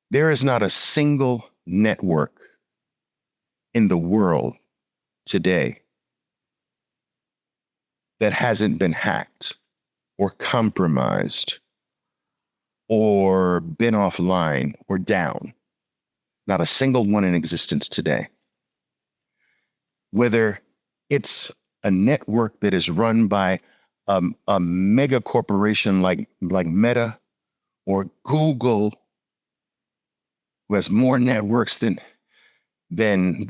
There is not a single network in the world today that hasn't been hacked or compromised or been offline or down. Not a single one in existence today. Whether it's a network that is run by a mega corporation like Meta or Google, who has more networks than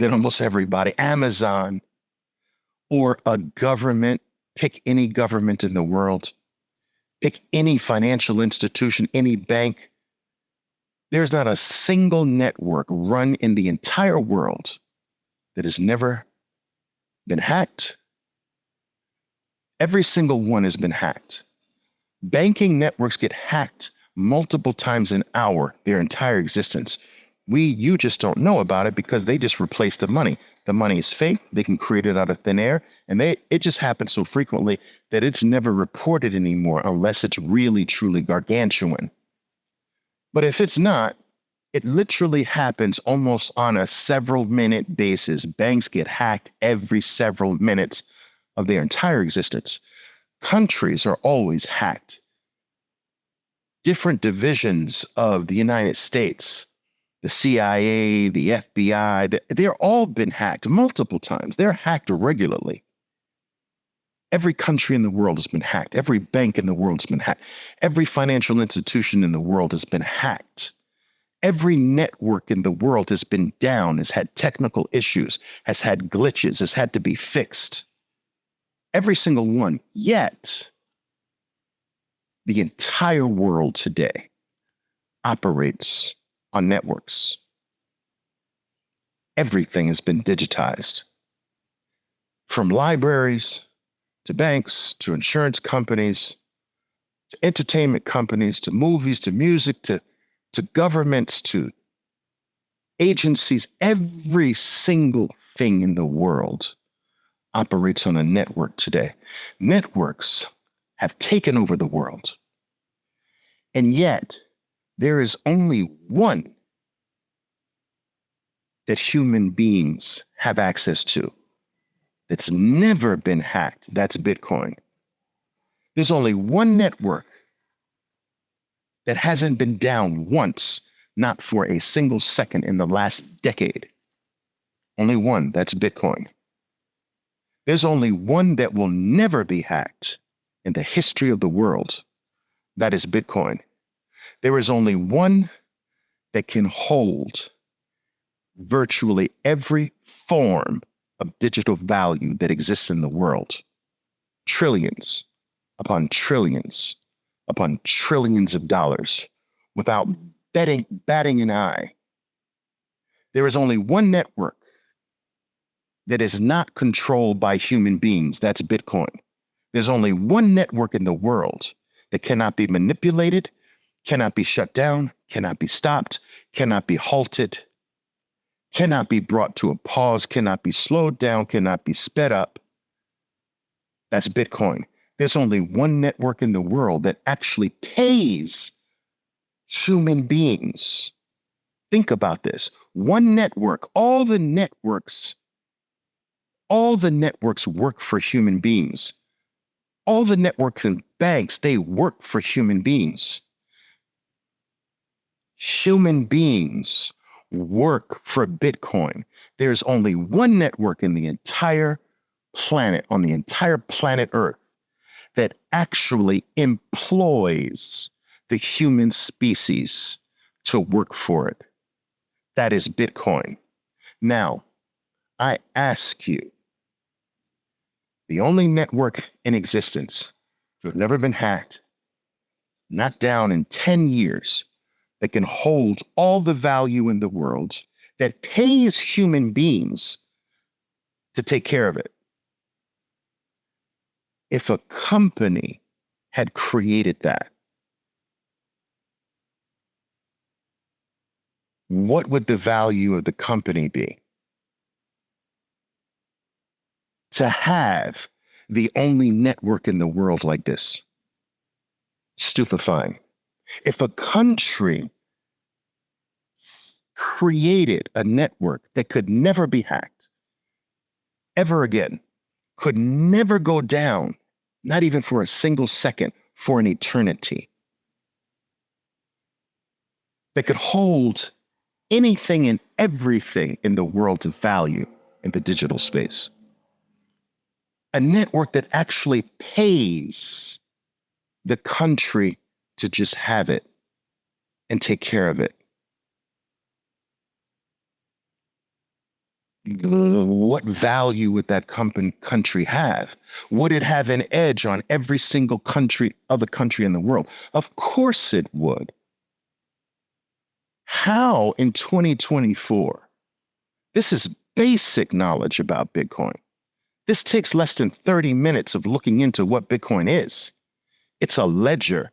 almost everybody, Amazon, or a government, pick any government in the world, pick any financial institution, any bank. There's not a single network run in the entire world that has never been hacked. Every single one has been hacked. Banking networks get hacked multiple times an hour, their entire existence. You just don't know about it because they just replace the money. The money is fake. They can create it out of thin air. And it just happens so frequently that it's never reported anymore unless it's really, truly gargantuan. But if it's not, it literally happens almost on a several minute basis. Banks get hacked every several minutes of their entire existence. Countries are always hacked. Different divisions of the United States, the CIA, the FBI, they're all been hacked multiple times. They're hacked regularly. Every country in the world has been hacked. Every bank in the world has been hacked. Every financial institution in the world has been hacked. Every network in the world has been down, has had technical issues, has had glitches, has had to be fixed. Every single one. Yet, the entire world today operates on networks. Everything has been digitized. From libraries to banks to insurance companies to entertainment companies to movies to music to governments to agencies, every single thing in the world operates on a network today. Networks have taken over the world. And yet, there is only one that human beings have access to that's never been hacked. That's Bitcoin. There's only one network that hasn't been down once, not for a single second in the last decade. Only one, that's Bitcoin. There's only one that will never be hacked in the history of the world. That is Bitcoin. There is only one that can hold virtually every form of digital value that exists in the world. Trillions upon trillions upon trillions of dollars without batting an eye. There is only one network that is not controlled by human beings. That's Bitcoin. There's only one network in the world that cannot be manipulated, cannot be shut down, cannot be stopped, cannot be halted, cannot be brought to a pause, cannot be slowed down, cannot be sped up. That's Bitcoin. There's only one network in the world that actually pays human beings. Think about this. One network, all the networks work for human beings. All the networks and banks, they work for human beings. Human beings work for Bitcoin. There's only one network in the entire planet, on the entire planet Earth, that actually employs the human species to work for it. That is Bitcoin. Now, I ask you, the only network in existence to have never been hacked, not down in 10 years, that can hold all the value in the world, that pays human beings to take care of it. If a company had created that, what would the value of the company be? To have the only network in the world like this. Stupefying. If a country created a network that could never be hacked ever again, could never go down, not even for a single second, for an eternity, that could hold anything and everything in the world of value in the digital space. A network that actually pays the country to just have it and take care of it. What value would that country have? Would it have an edge on every single other country in the world? Of course it would. How in 2024? This is basic knowledge about Bitcoin. This takes less than 30 minutes of looking into what Bitcoin is. It's a ledger.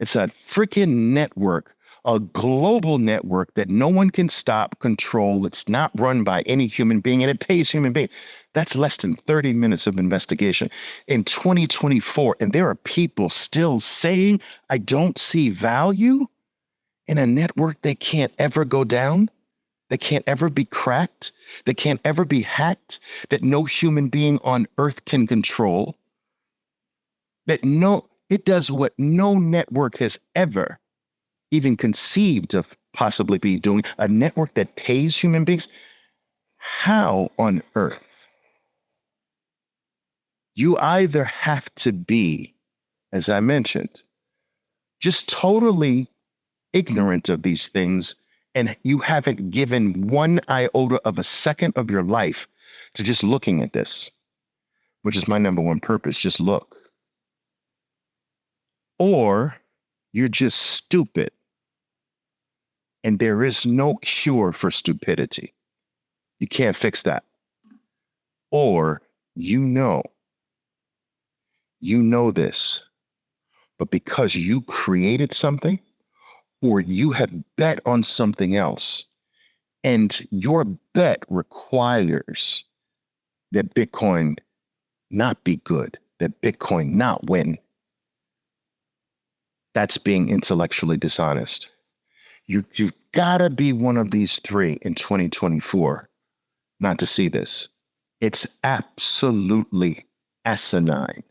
It's a freaking network, a global network that no one can stop, control. It's not run by any human being, and it pays human beings. That's less than 30 minutes of investigation in 2024. And there are people still saying, I don't see value in a network that can't ever go down, that can't ever be cracked, that can't ever be hacked, that no human being on earth can control, it does what no network has ever even conceived of possibly be doing, a network that pays human beings. How on earth? You either have to be, as I mentioned, just totally ignorant of these things, and you haven't given one iota of a second of your life to just looking at this, which is my number one purpose, just look. Or you're just stupid, and there is no cure for stupidity. You can't fix that. Or you know this, but because you created something, or you have bet on something else, and your bet requires that Bitcoin not be good, that Bitcoin not win, that's being intellectually dishonest. You've got to be one of these three in 2024 not to see this. It's absolutely asinine